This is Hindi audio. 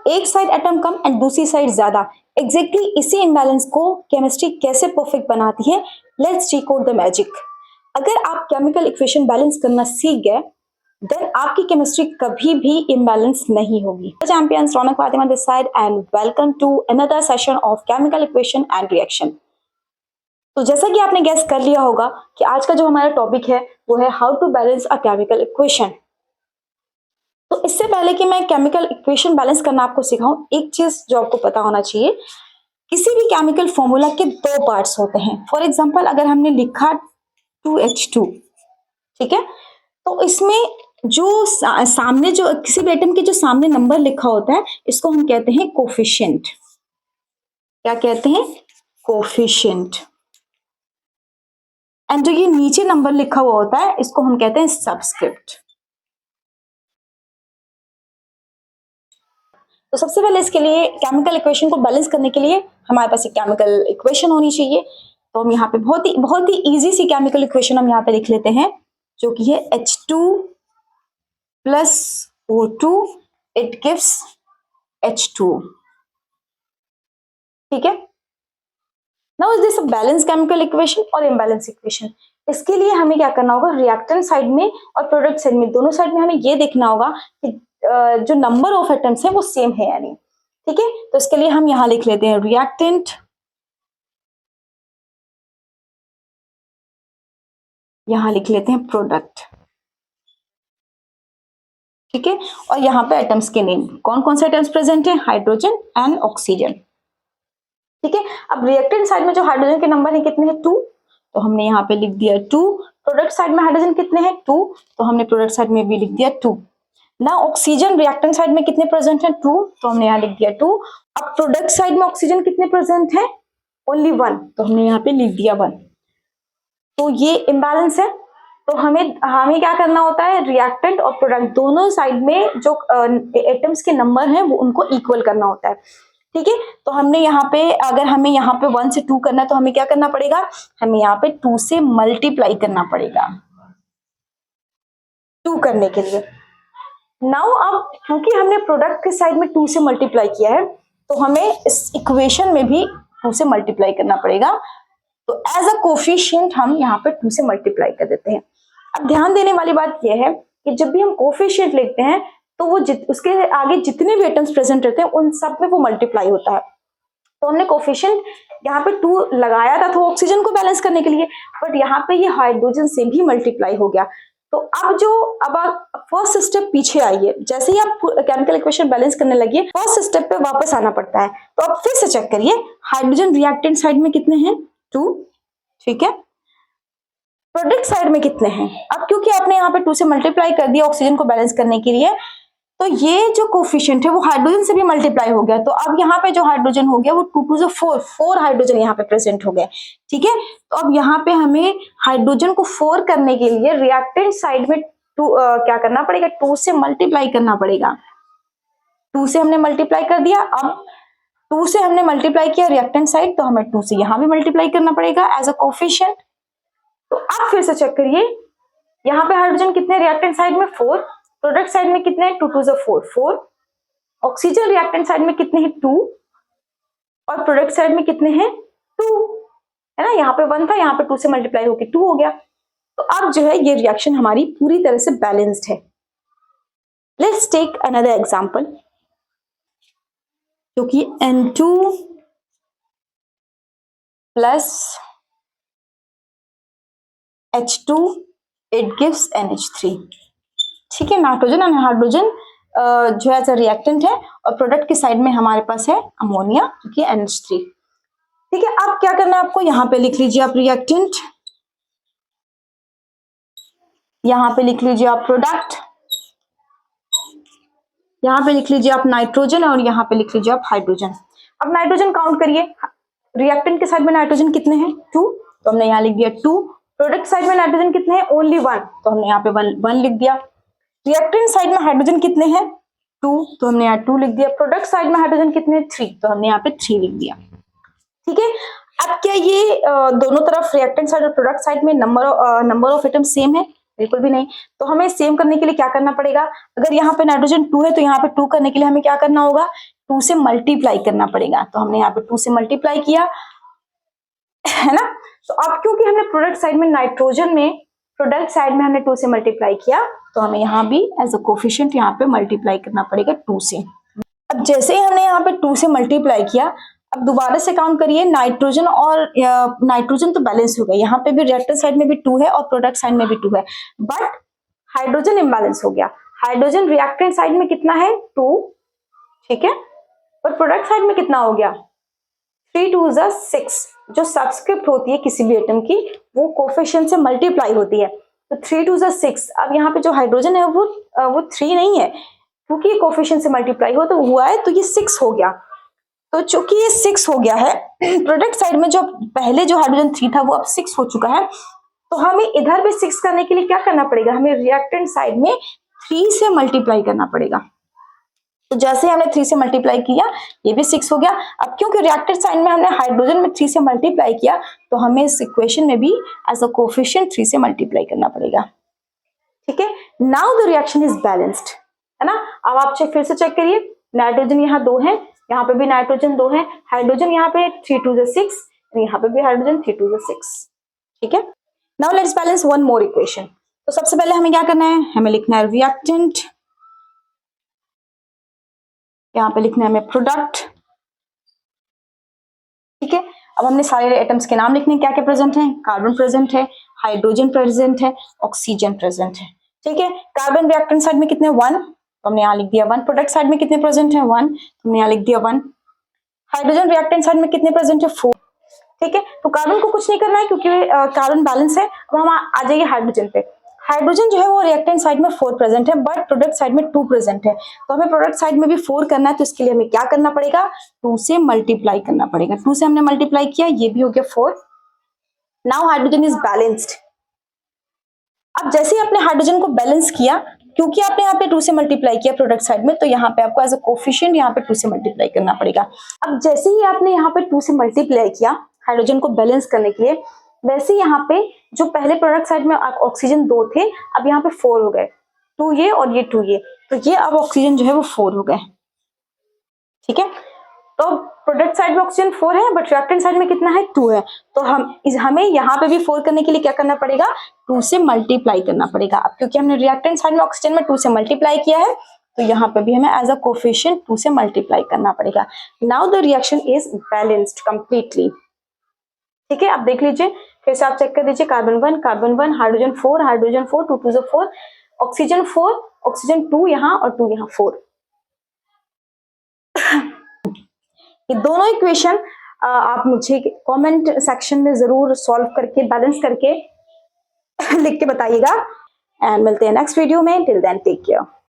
एक साइड एटम कम एंड दूसरी साइड ज्यादा, एग्जैक्टली इसी इम्बैलेंस को केमिस्ट्री कैसे परफेक्ट बनाती है, लेट्स डिकोड द मैजिक। अगर आप केमिकल इक्वेशन बैलेंस करना सीख गए देन आपकी केमिस्ट्री कभी भी इम्बैलेंस नहीं होगी। Champions Raunak Fatima this side and welcome to another session of chemical equation and reaction. तो जैसा कि आपने गेस कर लिया होगा कि आज का जो हमारा टॉपिक है वो है how to balance a chemical equation. तो इससे पहले कि मैं केमिकल इक्वेशन बैलेंस करना आपको सिखाऊं, एक चीज जो आपको पता होना चाहिए, किसी भी केमिकल फॉर्मूला के दो पार्ट्स होते हैं। फॉर एग्जांपल अगर हमने लिखा 2H2, ठीक है, तो इसमें जो सामने जो किसी भी एटम के जो सामने नंबर लिखा होता है इसको हम कहते हैं कोफिशिएंट। क्या कहते हैं? कोफिशिएंट। एंड जो ये नीचे नंबर लिखा हुआ होता है इसको हम कहते हैं सबस्क्रिप्ट। तो सबसे पहले इसके लिए केमिकल इक्वेशन को बैलेंस करने के लिए हमारे पास एक केमिकल इक्वेशन होनी चाहिए। तो हम यहाँ पे बहुत ही इजी सी केमिकल इक्वेशन हम यहाँ पे लिख लेते हैं, जो कि है H2 plus O2 it gives H2। ठीक है, now is this a balance chemical equation और इम्बैलेंस इक्वेशन? इसके लिए हमें क्या करना होगा, रिएक्टेंट साइड में और प्रोडक्ट साइड में, दोनों साइड में हमें ये देखना होगा कि जो नंबर ऑफ एटम्स है वो सेम है या नहीं। ठीक है, तो इसके लिए हम यहां लिख लेते हैं रिएक्टेंट, यहां लिख लेते हैं प्रोडक्ट। ठीक है, और यहाँ पे एटम्स के नेम, कौन कौन से एटम्स प्रेजेंट है, हाइड्रोजन एंड ऑक्सीजन। ठीक है, अब रिएक्टेंट साइड में जो हाइड्रोजन के नंबर है कितने हैं, 2, तो हमने यहाँ पे लिख दिया 2। प्रोडक्ट साइड में हाइड्रोजन कितने हैं, 2, तो हमने प्रोडक्ट साइड में भी लिख दिया 2। ना ऑक्सीजन रिएक्टेंट साइड में कितने प्रेजेंट है, 2, तो हमने यहाँ लिख दिया 2। अब प्रोडक्ट साइड में ऑक्सीजन कितने प्रेजेंट है, ओनली 1, तो हमने यहाँ पे लिख दिया 1। तो ये इम्बैलेंस है। तो हमें क्या करना होता है, रिएक्टेंट और प्रोडक्ट दोनों साइड में जो एटम्स के नंबर हैं वो उनको इक्वल करना होता है। ठीक है, तो हमने यहाँ पे, अगर हमें यहाँ पे 1 से 2 करना है तो हमें क्या करना पड़ेगा, हमें यहाँ पे 2 से मल्टीप्लाई करना पड़ेगा 2 करने के लिए। नाउ अब क्योंकि हमने प्रोडक्ट के साइड में 2 से मल्टीप्लाई किया है तो हमें इस इक्वेशन में भी 2 से मल्टीप्लाई करना पड़ेगा। तो एज अ कोफिशिएंट हम यहाँ पे 2 से मल्टीप्लाई कर देते हैं। अब ध्यान देने वाली बात यह है कि जब भी हम कोफिशिएंट लिखते हैं तो वो उसके आगे जितने भी एटम्स प्रेजेंट रहते हैं उन सब में वो मल्टीप्लाई होता है। तो हमने कोफिशिएंट यहाँ पे 2 लगाया था तो ऑक्सीजन को बैलेंस करने के लिए, बट यहाँ पे ये हाइड्रोजन से भी मल्टीप्लाई हो गया। तो अब फर्स्ट स्टेप पीछे आइए, जैसे ही आप केमिकल इक्वेशन बैलेंस करने लगिए फर्स्ट स्टेप पे वापस आना पड़ता है। तो अब फिर से चेक करिए, हाइड्रोजन रिएक्टेंट साइड में कितने हैं, 2, ठीक है, प्रोडक्ट साइड में कितने हैं। अब क्योंकि आपने यहाँ पे 2 से मल्टीप्लाई कर दिया ऑक्सीजन को बैलेंस करने के लिए, तो ये जो कोफिशिएंट है वो हाइड्रोजन से भी मल्टीप्लाई हो गया। तो अब यहाँ पे जो हाइड्रोजन हो गया वो 2 2 4 हाइड्रोजन यहाँ पे प्रेजेंट हो गए। ठीक है, तो अब यहाँ पे हमें हाइड्रोजन को 4 करने के लिए रिएक्टेंट साइड में क्या करना पड़ेगा, 2 से मल्टीप्लाई करना पड़ेगा। 2 से हमने मल्टीप्लाई कर दिया, अब 2 से हमने मल्टीप्लाई किया रिएक्टेंट साइड, तो हमें 2 से यहाँ भी मल्टीप्लाई करना पड़ेगा एज अ कोफिशिएंट। तो अब फिर से चेक करिए, यहाँ पे हाइड्रोजन कितने, रिएक्टेंट साइड में 4, प्रोडक्ट साइड में कितने हैं, 2 2 4, ऑक्सीजन रिएक्टेंट साइड में कितने हैं, 2, और प्रोडक्ट साइड में कितने हैं, 2, है ना। यहाँ पे 1 था, यहाँ पे 2 से मल्टीप्लाई होकर 2 हो गया। तो अब जो है ये रिएक्शन हमारी पूरी तरह से बैलेंस्ड है। लेट्स टेक अनदर एग्जांपल, जो कि N2 plus H2 it gives NH3। ठीक है, नाइट्रोजन और हाइड्रोजन जो है एज अ रिएक्टेंट है और प्रोडक्ट की साइड में हमारे पास है अमोनिया जो कि NH3। ठीक है, अब क्या करना है आपको, यहाँ पे लिख लीजिए आप रिएक्टेंट, यहाँ पे लिख लीजिए आप प्रोडक्ट, यहाँ पे लिख लीजिए आप नाइट्रोजन और यहाँ पे लिख लीजिए आप हाइड्रोजन। अब नाइट्रोजन काउंट करिए, रिएक्टेंट के साइड में नाइट्रोजन कितने हैं, 2, तो हमने यहाँ लिख दिया 2। प्रोडक्ट साइड में नाइट्रोजन कितने हैं, ओनली 1, तो हमने यहाँ पे 1 लिख दिया। रिएक्टेंट साइड में हाइड्रोजन कितने हैं, 2, तो हमने यहाँ 2 लिख दिया। प्रोडक्ट साइड में हाइड्रोजन कितने हैं, 3, तो हमने यहाँ पे 3 लिख दिया। ठीक है, अब क्या ये दोनों तरफ रिएक्टेंट साइड और प्रोडक्ट साइड में नंबर ऑफ एटम सेम है, बिल्कुल भी नहीं। तो हमें सेम करने के लिए क्या करना पड़ेगा, अगर यहाँ पे नाइट्रोजन 2 है तो यहाँ पे 2 करने के लिए हमें क्या करना होगा, 2 से मल्टीप्लाई करना पड़ेगा। तो हमने यहाँ पे 2 से मल्टीप्लाई किया, है ना। तो अब क्योंकि हमने प्रोडक्ट साइड में नाइट्रोजन में प्रोडक्ट साइड में हमने 2 से मल्टीप्लाई किया, तो हमें यहाँ भी एज अ कोफिशिएंट यहाँ पे मल्टीप्लाई करना पड़ेगा 2 से। अब जैसे ही हमने यहाँ पे 2 से मल्टीप्लाई किया, अब दोबारा से काउंट करिए, नाइट्रोजन और नाइट्रोजन तो बैलेंस हो गया, यहाँ पे भी रिएक्टर साइड में भी 2 है और प्रोडक्ट साइड में भी 2 है, बट हाइड्रोजन इम्बैलेंस हो गया। हाइड्रोजन रिएक्टेंट साइड में कितना है 2, ठीक है, और प्रोडक्ट साइड में कितना हो गया 3 2 6। जो सबस्क्रिप्ट होती है किसी भी एटम की वो कोफिशिएंट से मल्टीप्लाई होती है, तो 3 2 6। अब यहाँ पे जो हाइड्रोजन है वो 3 नहीं है, क्योंकि ये कोफिशिएंट से मल्टीप्लाई हो तो हुआ है, तो ये 6 हो गया। तो चूंकि ये 6 हो गया है, प्रोडक्ट साइड में जो पहले जो हाइड्रोजन 3 था वो अब 6 हो चुका है, तो हमें इधर भी 6 करने के लिए क्या करना पड़ेगा, हमें रिएक्टेंट साइड में 3 से मल्टीप्लाई करना पड़ेगा। तो जैसे हमने 3 से मल्टीप्लाई किया, ये भी 6 हो गया। अब क्योंकि रिएक्टेंट साइड में हमने हाइड्रोजन में 3 से मल्टीप्लाई किया, तो हमें इस इक्वेशन में भी एज अ कोफिशिएंट 3 से मल्टीप्लाई करना पड़ेगा, ठीक है। Now the reaction is balanced, है ना। अब आप फिर से चेक करिए, नाइट्रोजन यहाँ 2 है, यहाँ पे भी नाइट्रोजन 2 है, हाइड्रोजन यहाँ पे 3 2 6, यहाँ पे भी हाइड्रोजन 3 2 6, ठीक है। Now let's balance one more equation. तो सबसे पहले हमें क्या करना है, हमें लिखना है रिएक्टेंट, यहाँ पे लिखना है हमें प्रोडक्ट, ठीक है। अब हमने सारे एटम्स के नाम लिखने, क्या क्या प्रेजेंट है, कार्बन प्रेजेंट है, हाइड्रोजन प्रेजेंट है, ऑक्सीजन प्रेजेंट है, ठीक है। कार्बन रिएक्टेंट साइड में कितने 1, तो हमने यहाँ लिख दिया 1। प्रोडक्ट साइड में कितने प्रेजेंट है 1, तो हमने यहाँ लिख दिया 1। हाइड्रोजन रिएक्टेंट साइड में कितने प्रेजेंट है 4, ठीक है। तो कार्बन को कुछ नहीं करना है क्योंकि कार्बन बैलेंस है। अब हम आ जाइए हाइड्रोजन पे। हाइड्रोजन जो है वो रिएक्टेंट साइड में 4 प्रेजेंट है, बट प्रोडक्ट साइड में 2 प्रेजेंट है, तो हमें प्रोडक्ट साइड में भी 4 करना है, तो इसके लिए हमें क्या करना पड़ेगा, 2 से मल्टीप्लाई करना पड़ेगा। 2 से हमने मल्टीप्लाई किया, ये भी हो गया 4। Now hydrogen is balanced. अब जैसे ही आपने हाइड्रोजन को बैलेंस किया, क्योंकि आपने यहाँ पे 2 से मल्टीप्लाई किया प्रोडक्ट साइड में, तो यहाँ पे आपको एज अ कोफिशिएंट यहाँ पे 2 से मल्टीप्लाई करना पड़ेगा। अब जैसे ही आपने यहाँ पे 2 से मल्टीप्लाई किया हाइड्रोजन को बैलेंस करने के लिए, वैसे यहाँ पे जो पहले प्रोडक्ट साइड में ऑक्सीजन 2 थे, अब यहाँ पे 4 हो गए, 2 ये और ये 2 ये, तो ये अब ऑक्सीजन जो है वो 4 हो गए, ठीक है। तो प्रोडक्ट साइड में ऑक्सीजन 4 है, बट रिएक्टेंट साइड में कितना है 2 है, तो हमें यहाँ पे भी 4 करने के लिए क्या करना पड़ेगा, 2 से मल्टीप्लाई करना पड़ेगा। अब क्योंकि हमने रिएक्टेंट साइड में ऑक्सीजन में 2 से मल्टीप्लाई किया है, तो यहाँ पे भी हमें एज अ कोफिशिएंट 2 से मल्टीप्लाई करना पड़ेगा। Now the reaction is balanced completely, ठीक है। अब देख लीजिए, फिर से आप चेक कर लीजिए, carbon 1 hydrogen 4 hydrogen 4 2 2 4, oxygen 4 oxygen 2 यहाँ और 2 यहाँ 4। ये दोनों इक्वेशन आप मुझे कमेंट सेक्शन में जरूर सॉल्व करके बैलेंस करके लिख के बताइएगा, एंड मिलते हैं नेक्स्ट वीडियो में। Till then take care.